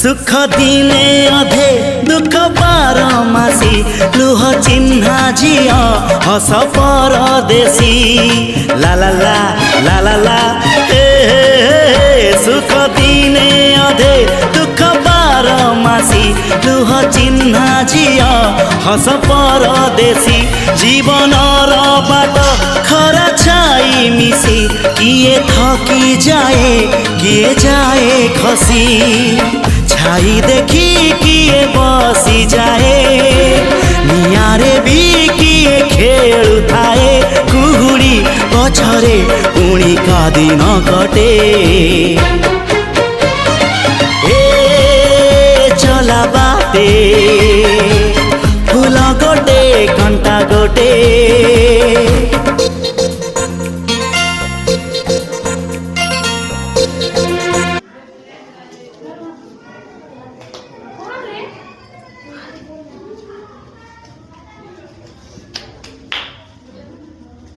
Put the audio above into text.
सुख दिने अधे दुख बारमासी लुह चिन्हा झिया हस परदेशी ला ला ला ला ला ला हे सुख दिने अधे दुख बारमासी लुह चिन्हा झिया हस परदेशी जीवन बाट खरा छाई मिसी किए थकी जाए किए जाए खसी छाई देखी किए बसी जाए नियारे भी किए खेलु थाए कुहुड़ी पछरे पुणी का दिन कटे ए चला बाटे फूल गोटे कंटा गोटे